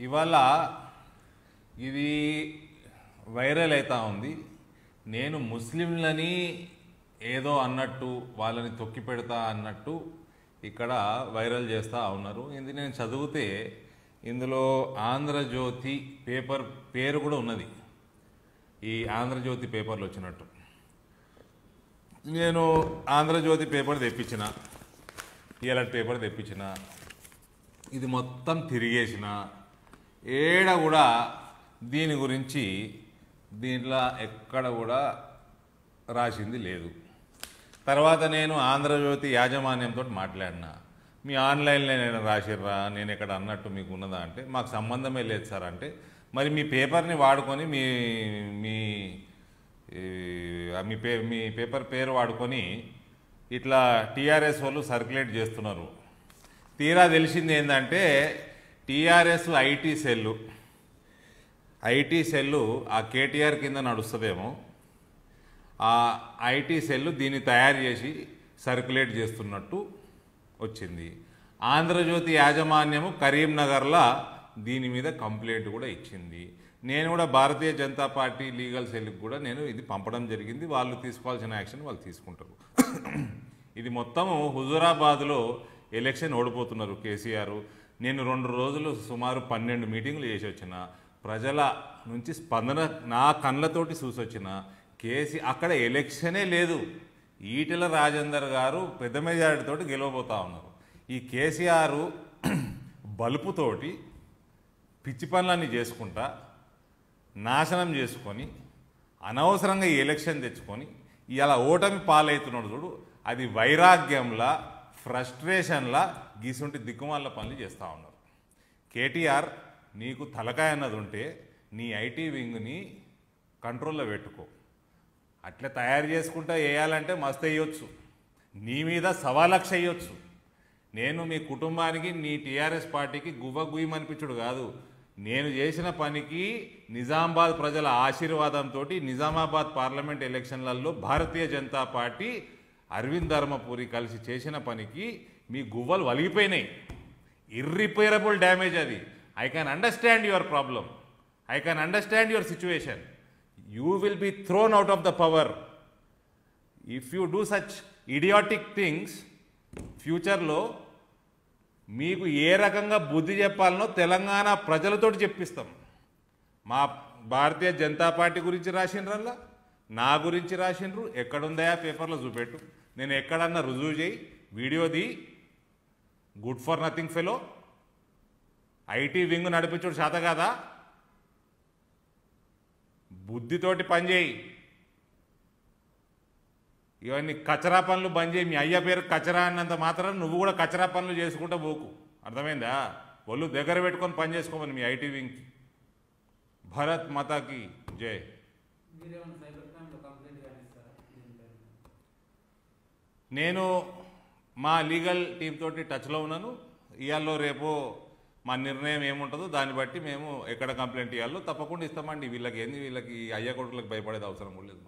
ఇవాళ ఇది వైరల్ అవుతా ఉంది. నేను ముస్లింలని ఏదో అన్నట్టు వాళ్ళని తొక్కి పెడతా అన్నట్టు ఇక్కడ వైరల్ చేస్తూ ఉన్నారు. ఇది నేను చదివితే ఇందులో ఆంధ్రజ్యోతి పేపర్ పేరు కూడా ఉన్నది. ఈ ఆంధ్రజ్యోతి పేపర్లు వచ్చినట్టు నేను ఆంధ్రజ్యోతి పేపర్ తెప్పించిన, ఇలాంటి పేపర్ తెప్పించిన, ఇది మొత్తం తిరిగేసిన, ఏడ కూడా దీని గురించి దీంట్లో ఎక్కడ కూడా రాసింది లేదు. తర్వాత నేను ఆంధ్రజ్యోతి యాజమాన్యంతో మాట్లాడినా, మీ ఆన్లైన్లో నేను రాసిర్రా, నేను ఎక్కడ అన్నట్టు మీకు ఉన్నదా అంటే మాకు సంబంధమే లేదు సార్ అంటే, మరి మీ పేపర్ని వాడుకొని మీ మీ మీ పేపర్ పేరు వాడుకొని ఇట్లా టీఆర్ఎస్ వాళ్ళు సర్క్యులేట్ చేస్తున్నారు. తీరా తెలిసింది ఏంటంటే టీఆర్ఎస్ ఐటీ సెల్లు ఆ కేటీఆర్ కింద నడుస్తుందేమో, ఆ ఐటీ సెల్లు దీన్ని తయారు చేసి సర్క్యులేట్ చేస్తున్నట్టు వచ్చింది. ఆంధ్రజ్యోతి యాజమాన్యము కరీంనగర్లో దీని మీద కంప్లైంట్ కూడా ఇచ్చింది. నేను కూడా భారతీయ జనతా పార్టీ లీగల్ సెల్కి కూడా నేను ఇది పంపడం జరిగింది. వాళ్ళు తీసుకోవాల్సిన యాక్షన్ వాళ్ళు తీసుకుంటారు. ఇది మొత్తము హుజూరాబాద్లో ఎలక్షన్ ఓడిపోతున్నారు కేసీఆర్. నేను 2 రోజులు సుమారు 12 మీటింగులు చేసి వచ్చిన, ప్రజల నుంచి స్పందన నా కళ్ళతోటి చూసొచ్చిన. అక్కడ ఎలక్షనే లేదు. ఈటెల రాజేందర్ గారు పెద్ద మెజారిటీతోటి గెలవబోతా ఉన్నారు. ఈ కేసీఆర్ బలుపుతోటి పిచ్చి పనులన్నీ చేసుకుంటా నాశనం చేసుకొని అనవసరంగా ఈ ఎలక్షన్ తెచ్చుకొని ఇలా ఓటమి పాలవుతున్నాడు చూడు, అది వైరాగ్యంలా ఫ్రస్ట్రేషన్లా గీసుంటి దిక్కుమాల పనులు చేస్తూ ఉన్నారు. కేటీఆర్, నీకు తలకాయ అన్నది ఉంటే నీ ఐటీ వింగ్ని కంట్రోల్లో పెట్టుకో. అట్లా తయారు చేసుకుంటా వేయాలంటే మస్తు వేయొచ్చు, నీ మీద 1,00,000 వేయొచ్చు. నేను మీ కుటుంబానికి నీ టీఆర్ఎస్ పార్టీకి గుయ్యమనిపించుడు కాదు, నేను చేసిన పనికి నిజామాబాద్ ప్రజల ఆశీర్వాదంతో నిజామాబాద్ పార్లమెంట్ ఎలక్షన్లలో భారతీయ జనతా పార్టీ అరవింద్ ధర్మపురి కలిసి చేసిన పనికి మీ గువ్వలు వలిగిపోయినాయి. ఇర్రిపేరబుల్ డ్యామేజ్ అది. I can understand your problem, I can understand your situation. You will be thrown out of the power if you do such idiotic things. ఫ్యూచర్లో మీకు ఏ రకంగా బుద్ధి చెప్పాలనో తెలంగాణ ప్రజలతోటి చెప్పిస్తాం. మా భారతీయ జనతా పార్టీ గురించి రాసిండ్రల్లా, నా గురించి రాసిండ్రు. ఎక్కడుందా పేపర్లో చూపెట్టు, నేను ఎక్కడన్నా రుజువు చేయి, వీడియోది. Good for nothing fellow, IT wing నడిపించుడు శాత కాదా? బుద్ధితోటి పనిచేయి. ఇవన్నీ కచరా పనులు బంద్ చేయి. మీ అయ్య పేరు కచరా అన్నంత మాత్రం నువ్వు కూడా కచరా పనులు చేసుకుంటూ పోకు, అర్థమైందా? ఒళ్ళు దగ్గర పెట్టుకొని పని చేసుకోమని మీ ఐటీ వింగ్కి. భరత్ మాతాకి జై. నేను మా లీగల్ టీమ్ తోటి టచ్లో ఉన్నాను. ఇవాళ రేపు మా నిర్ణయం ఏముంటుందో దాన్ని బట్టి మేము ఎక్కడ కంప్లైంట్ ఇవ్వాలో తప్పకుండా ఇస్తామండి. వీళ్ళకి అయ్య కొడుకులకు భయపడేది అవసరం కూడా లేదు.